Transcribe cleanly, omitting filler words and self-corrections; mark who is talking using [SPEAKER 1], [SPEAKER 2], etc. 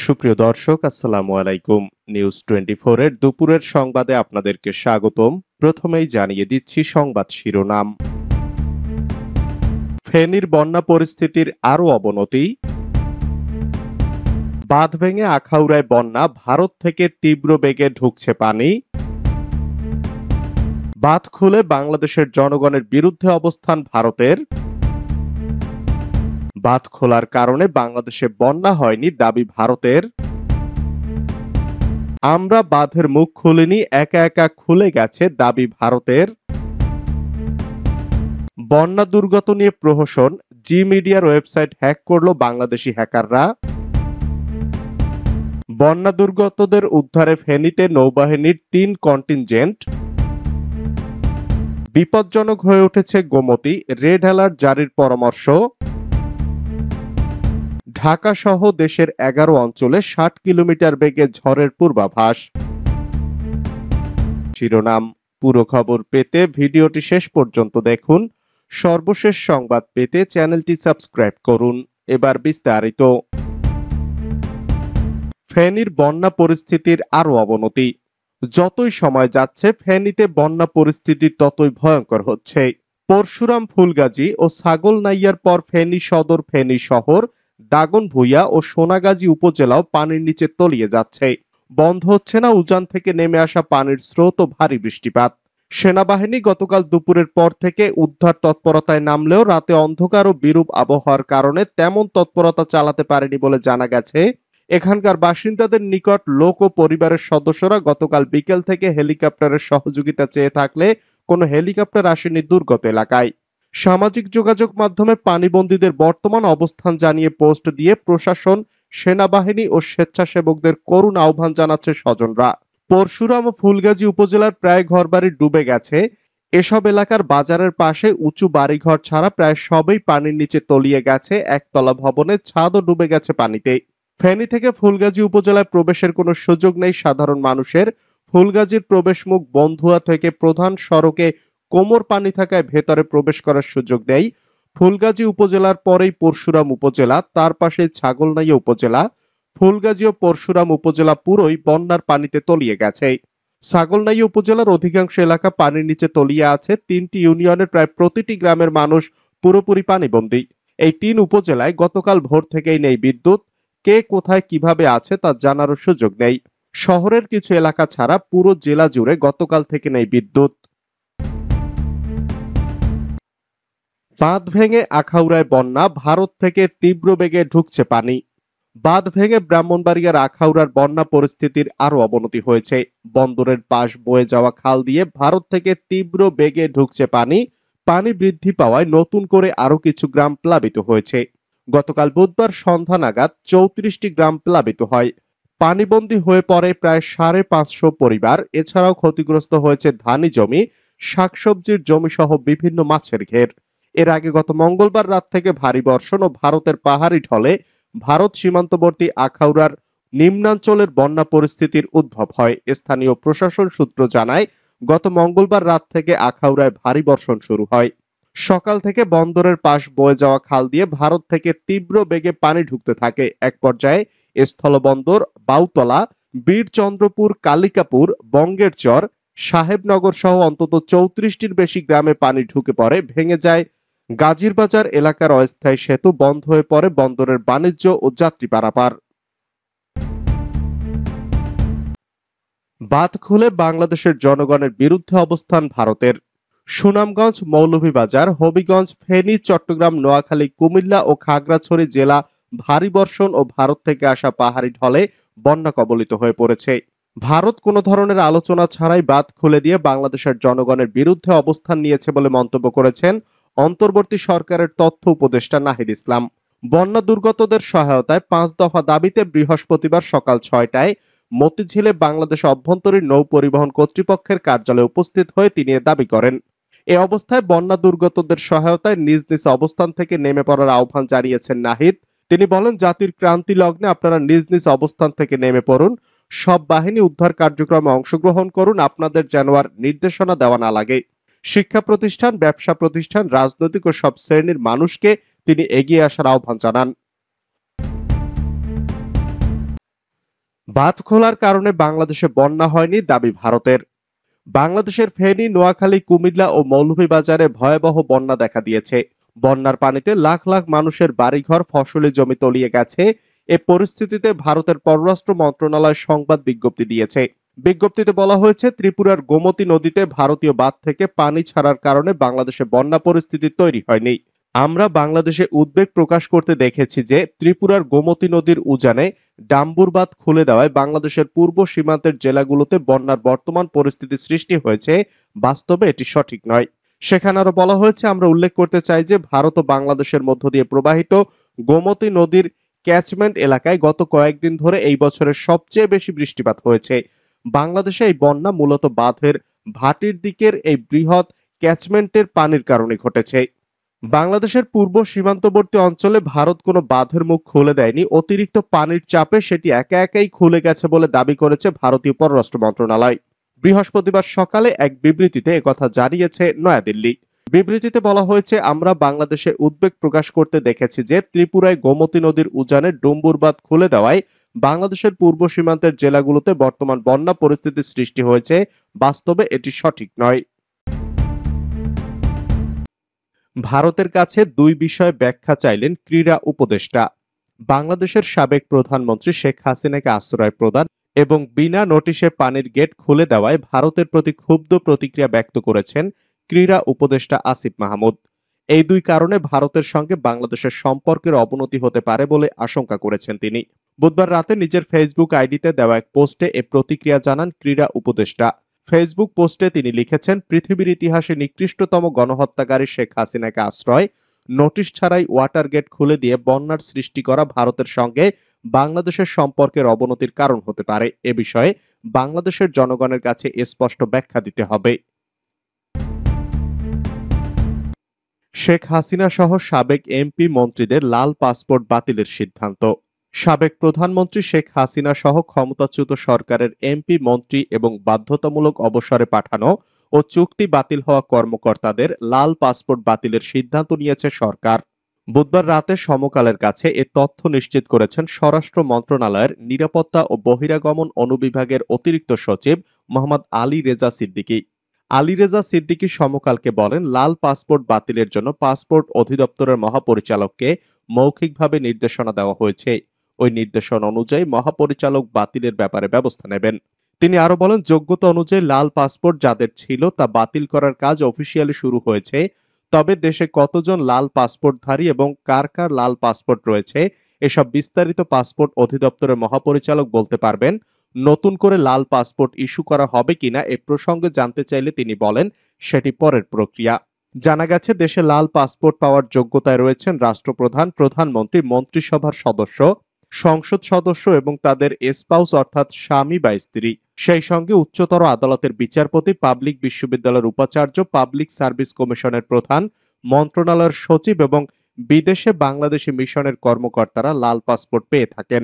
[SPEAKER 1] সুপ্রিয় দর্শক, আসসালামু আলাইকুম। নিউজ 24 এর দুপুরের সংবাদে আপনাদেরকে স্বাগতম। প্রথমেই জানিয়ে দিচ্ছি সংবাদ শিরোনাম। ফেনীর বন্যা পরিস্থিতির আরও অবনতি। বাঁধ ভেঙে আখাউড়ায় বন্যা, ভারত থেকে তীব্র বেগে ঢুকছে পানি। বাঁধ খুলে বাংলাদেশের জনগণের বিরুদ্ধে অবস্থান ভারতের। বাঁধ খোলার কারণে বাংলাদেশে বন্যা হয়নি, দাবি ভারতের। আমরা বাঁধের মুখ খুলিনি, একা একা খুলে গেছে, দাবি ভারতের। বন্যা দুর্গত নিয়ে প্রহসন, জি মিডিয়ার ওয়েবসাইট হ্যাক করল বাংলাদেশি হ্যাকাররা। বন্যা দুর্গতদের উদ্ধারে ফেনীতে নৌবাহিনীর 3 কন্টিনজেন্ট। বিপজ্জনক হয়ে উঠেছে গোমতী, রেড অ্যালার্ট জারির পরামর্শ। ঢাকা সহ দেশের 11 অঞ্চলে 60 কিলোমিটার বেগে ঝড়ের পূর্বাভাস। শিরোনাম। পুরো খবর পেতে ভিডিওটি শেষ পর্যন্ত দেখুন। সর্বশেষ সংবাদ পেতে চ্যানেলটি সাবস্ক্রাইব করুন। এবার বিস্তারিত। ফেনীর বন্যা পরিস্থিতির আরও অবনতি। যতই সময় যাচ্ছে ফেনীতে বন্যা পরিস্থিতি ততই ভয়ঙ্কর হচ্ছে। পরশুরাম, ফুলগাজী ও ছাগলনাইয়ার পর ফেনী সদর, ফেনী শহর, দাগনভূঞা ও সোনাগাজী উপজেলাও পানির নিচে তলিয়ে যাচ্ছে। বন্ধ হচ্ছে না উজান থেকে নেমে আসা পানির স্রোত ও ভারী বৃষ্টিপাত। সেনাবাহিনী গতকাল দুপুরের পর থেকে উদ্ধার তৎপরতায় নামলেও রাতে অন্ধকার ও বিরূপ আবহাওয়ার কারণে তেমন তৎপরতা চালাতে পারেনি বলে জানা গেছে। এখানকার বাসিন্দাদের নিকট লোক ও পরিবারের সদস্যরা গতকাল বিকেল থেকে হেলিকপ্টারের সহযোগিতা চেয়ে থাকলে কোনো হেলিকপ্টার আসেনি দুর্গত এলাকায়। সামাজিক যোগাযোগ মাধ্যমে পানিবন্দীদের বর্তমান অবস্থান জানিয়ে পোস্ট দিয়ে প্রশাসন, সেনাবাহিনী ও স্বেচ্ছাসেবকদের করুণ আহ্বান জানাচ্ছে স্বজনরা। পরশুরাম ও ফুলগাজী উপজেলার প্রায় ঘরবাড়ি ডুবে গেছে। এসব এলাকার বাজারের পাশে উঁচু বাড়িঘর ছাড়া প্রায় সবই পানির নিচে তলিয়ে গেছে। একতলা ভবনের ছাদও ডুবে গেছে পানিতে। ফেনী থেকে ফুলগাজী উপজেলায় প্রবেশের কোনো সুযোগ নেই সাধারণ মানুষের। ফুলগাজীর প্রবেশমুখ বন্ধুয়া থেকে প্রধান সড়কে কোমর পানি থাকায় ভেতরে প্রবেশ করার সুযোগ নেই। ফুলগাজী উপজেলার পরেই পরশুরাম উপজেলা, তার পাশে ছাগলনাইয়া উপজেলা। ফুলগাজী ও পরশুরাম উপজেলা পুরোই বন্যার পানিতে তলিয়ে গেছে। ছাগলনাইয়া উপজেলার অধিকাংশ এলাকা পানির নিচে তলিয়ে আছে। 3টি ইউনিয়নের প্রায় প্রতিটি গ্রামের মানুষ পুরোপুরি পানিবন্দী। এই 3 উপজেলায় গতকাল ভোর থেকেই নেই বিদ্যুৎ। কে কোথায় কিভাবে আছে তা জানারও সুযোগ নেই। শহরের কিছু এলাকা ছাড়া পুরো জেলা জুড়ে গতকাল থেকে নেই বিদ্যুৎ। বাঁধ ভেঙে আখাউড়ায় বন্যা, ভারত থেকে তীব্র বেগে ঢুকছে পানি। বাঁধ ভেঙে ব্রাহ্মণবাড়িয়ার আখাউড়ার বন্যা পরিস্থিতির আরো অবনতি হয়েছে। বন্দরের পাশ বয়ে যাওয়া খাল দিয়ে ভারত থেকে তীব্র বেগে ঢুকছে পানি। পানি বৃদ্ধি পাওয়ায় নতুন করে আরো কিছু গ্রাম প্লাবিত হয়েছে। গতকাল বুধবার সন্ধ্যা নাগাদ 34টি গ্রাম প্লাবিত হয়। পানিবন্দী হয়ে পড়ে প্রায় 550 পরিবার। এছাড়াও ক্ষতিগ্রস্ত হয়েছে ধানি জমি, শাকসবজির জমি সহ বিভিন্ন মাছের ঘের। এর আগে গত মঙ্গলবার রাত থেকে ভারী বর্ষণ ও ভারতের পাহাড়ি ঢলে ভারত সীমান্তবর্তী আখাউড়ার নিম্নাঞ্চলের বন্যা পরিস্থিতির উদ্ভব হয়। স্থানীয় প্রশাসন সূত্র জানায়, গত মঙ্গলবার রাত থেকে আখাউড়ায় ভারী বর্ষণ শুরু হয়। সকাল থেকে বন্দরের পাশ বয়ে যাওয়া খাল দিয়ে ভারত থেকে তীব্র বেগে পানি ঢুকতে থাকে। এক পর্যায়ে স্থলবন্দর, বাউতলা, বীরচন্দ্রপুর, কালিকাপুর, বঙ্গের চর, সাহেবনগর সহ অন্তত 34টির বেশি গ্রামে পানি ঢুকে পড়ে। ভেঙে যায় গাজীরবাজার এলাকার অস্থায়ী সেতু, বন্ধ হয়ে পড়ে বন্দরের বাণিজ্য ও যাত্রী পারাপার। বাঁধ খুলে বাংলাদেশের জনগণের বিরুদ্ধে অবস্থান ভারতের। সুনামগঞ্জ, মৌলভীবাজার, হবিগঞ্জ, ফেনী, চট্টগ্রাম, নোয়াখালী, কুমিল্লা ও খাগড়াছড়ি জেলা ভারী বর্ষণ ও ভারত থেকে আসা পাহাড়ি ঢলে বন্যা কবলিত হয়ে পড়েছে। ভারত কোনো ধরনের আলোচনা ছাড়াই বাঁধ খুলে দিয়ে বাংলাদেশের জনগণের বিরুদ্ধে অবস্থান নিয়েছে বলে মন্তব্য করেছেন অন্তর্বর্তী সরকারের তথ্য উপদেষ্টা নাহিদ ইসলাম। বন্যা দুর্গতদের সহায়তায় 5 দফা দাবিতে বৃহস্পতিবার সকাল 6টায় মতিঝিলে বাংলাদেশ অভ্যন্তরীণ নৌ পরিবহন কর্তৃপক্ষের কার্যালয়ে উপস্থিত হয়ে তিনি এ দাবি করেন। এ অবস্থায় বন্যা দুর্গতদের সহায়তায় নিজ নিজ অবস্থান থেকে নেমে পড়ার আহ্বান জানিয়েছেন নাহিদ। তিনি বলেন, জাতির ক্রান্তি লগ্নে আপনারা নিজ নিজ অবস্থান থেকে নেমে পড়ুন। সব বাহিনী উদ্ধার কার্যক্রমে অংশগ্রহণ করুন। আপনাদের যেন আর নির্দেশনা দেওয়া না লাগে। শিক্ষা প্রতিষ্ঠান, ব্যবসা প্রতিষ্ঠান, রাজনৈতিক ও সব শ্রেণীর মানুষকে তিনি এগিয়ে আসার আহ্বান জানান। বাঁধ খোলার কারণে বাংলাদেশে বন্যা হয়নি দাবি ভারতের। বাংলাদেশের ফেনী, নোয়াখালী, কুমিল্লা ও মৌলভীবাজারে ভয়াবহ বন্যা দেখা দিয়েছে। বন্যার পানিতে লাখ লাখ মানুষের বাড়িঘর, ফসলি জমি তলিয়ে গেছে। এ পরিস্থিতিতে ভারতের পররাষ্ট্র মন্ত্রণালয় সংবাদ বিজ্ঞপ্তি দিয়েছে। বিজ্ঞপ্তিতে বলা হয়েছে, ত্রিপুরার গোমতী নদীতে ভারতীয় বাঁধ থেকে পানি ছাড়ার কারণে বাংলাদেশে বন্যা পরিস্থিতি তৈরি হয়নি। আমরা বাংলাদেশে উদ্বেগ প্রকাশ করতে দেখেছি যে ত্রিপুরার গোমতী নদীর উজানে ডাম্বুর বাঁধ খুলে দেওয়ায় বাংলাদেশের পূর্ব সীমান্তের জেলাগুলোতে বন্যার বর্তমান পরিস্থিতি সৃষ্টি হয়েছে। বাস্তবে এটি সঠিক নয়। সেখানে আরো বলা হয়েছে, আমরা উল্লেখ করতে চাই যে ভারত ও বাংলাদেশের মধ্য দিয়ে প্রবাহিত গোমতী নদীর ক্যাচমেন্ট এলাকায় গত কয়েকদিন ধরে এই বছরের সবচেয়ে বেশি বৃষ্টিপাত হয়েছে। বাংলাদেশে এই বন্যা মূলত বাঁধের ভাটির দিকের এই বৃহৎ ক্যাচমেন্টের পানির কারণে ঘটেছে। বাংলাদেশের পূর্ব সীমান্তবর্তী অঞ্চলে ভারত কোনো বাঁধের মুখ খুলে দেয়নি। অতিরিক্ত পানির চাপে সেটি একা একাই খুলে গেছে বলে দাবি করেছে ভারতীয় পররাষ্ট্র মন্ত্রণালয়। বৃহস্পতিবার সকালে এক বিবৃতিতে একথা জানিয়েছে নয়াদিল্লি। বিবৃতিতে বলা হয়েছে, আমরা বাংলাদেশে উদ্বেগ প্রকাশ করতে দেখেছি যে ত্রিপুরায় গোমতী নদীর উজানে ডুম্বুর বাঁধ খুলে দেওয়ায় বাংলাদেশের পূর্ব সীমান্তের জেলাগুলোতে বর্তমান বন্যা পরিস্থিতির সৃষ্টি হয়েছে। বাস্তবে এটি সঠিক নয়। ভারতের কাছে দুই বিষয়ে ব্যাখ্যা চাইলেন ক্রীড়া উপদেষ্টা। বাংলাদেশের সাবেক প্রধানমন্ত্রী শেখ হাসিনাকে আশ্রয় প্রদান এবং বিনা নোটিশে পানির গেট খুলে দেওয়ায় ভারতের প্রতি ক্ষুব্ধ প্রতিক্রিয়া ব্যক্ত করেছেন ক্রীড়া উপদেষ্টা আসিফ মাহমুদ। এই দুই কারণে ভারতের সঙ্গে বাংলাদেশের সম্পর্কের অবনতি হতে পারে বলে আশঙ্কা করেছেন তিনি। বুধবার রাতে নিজের ফেসবুক আইডিতে দেওয়া এক পোস্টে এ প্রতিক্রিয়া জানান ক্রীড়া উপদেষ্টা। ফেসবুক পোস্টে তিনি লিখেছেন, পৃথিবীর ইতিহাসে নিকৃষ্টতম গণহত্যাকারী শেখ হাসিনাকে আশ্রয়, নোটিশ ছাড়াই ওয়াটার গেট খুলে দিয়ে বন্যার সৃষ্টি করা ভারতের সঙ্গে বাংলাদেশের সম্পর্কের অবনতির কারণ হতে পারে। এ বিষয়ে বাংলাদেশের জনগণের কাছে স্পষ্ট ব্যাখ্যা দিতে হবে। শেখ হাসিনা সহ সাবেক এমপি মন্ত্রীদের লাল পাসপোর্ট বাতিলের সিদ্ধান্ত। সাবেক প্রধানমন্ত্রী শেখ হাসিনা সহ ক্ষমতাচ্যুত সরকারের এমপি, মন্ত্রী এবং বাধ্যতামূলক অবসরে পাঠানো ও চুক্তি বাতিল হওয়া কর্মকর্তাদের লাল পাসপোর্ট বাতিলের সিদ্ধান্ত নিয়েছে সরকার। বুধবার রাতে সমকালের কাছে এ তথ্য নিশ্চিত করেছেন স্বরাষ্ট্র মন্ত্রণালয়ের নিরাপত্তা ও বহিরাগমন অনুবিভাগের অতিরিক্ত সচিব মোহাম্মদ আলী রেজা সিদ্দিকী। আলী রেজা সিদ্দিকী সমকালকে বলেন, লাল পাসপোর্ট বাতিলের জন্য পাসপোর্ট অধিদপ্তরের মহাপরিচালককে মৌখিকভাবে নির্দেশনা দেওয়া হয়েছে। ওই নির্দেশনা অনুযায়ী মহাপরিচালক বাতিলের ব্যাপারে ব্যবস্থা নেবেন। তিনি আরো বলেন, যোগ্যতা অনুযায়ী লাল পাসপোর্ট যাদের ছিল তা বাতিল করার কাজ অফিসিয়ালি শুরু হয়েছে। তবে দেশে কতজন লাল পাসপোর্টধারী এবং কার কার লাল পাসপোর্ট রয়েছে এসব বিস্তারিত পাসপোর্ট অধিদপ্তরের মহাপরিচালক বলতে পারবেন। নতুন করে লাল পাসপোর্ট ইস্যু করা হবে কিনা এ প্রসঙ্গে জানতে চাইলে তিনি বলেন, সেটি পরের প্রক্রিয়া। জানা গেছে, দেশে লাল পাসপোর্ট পাওয়ার যোগ্যতায় রয়েছেন রাষ্ট্রপ্রধান, প্রধানমন্ত্রী, মন্ত্রিসভার সদস্য, সংসদ সদস্য এবং তাদের স্পাউস অর্থাৎ স্বামী বা স্ত্রী। সেই সঙ্গে উচ্চতর আদালতের বিচারপতি, পাবলিক বিশ্ববিদ্যালয়ের উপাচার্য, পাবলিক সার্ভিস কমিশনের প্রধান, মন্ত্রণালয়ের সচিব এবং বিদেশে বাংলাদেশি মিশনের কর্মকর্তারা লাল পাসপোর্ট পেয়ে থাকেন।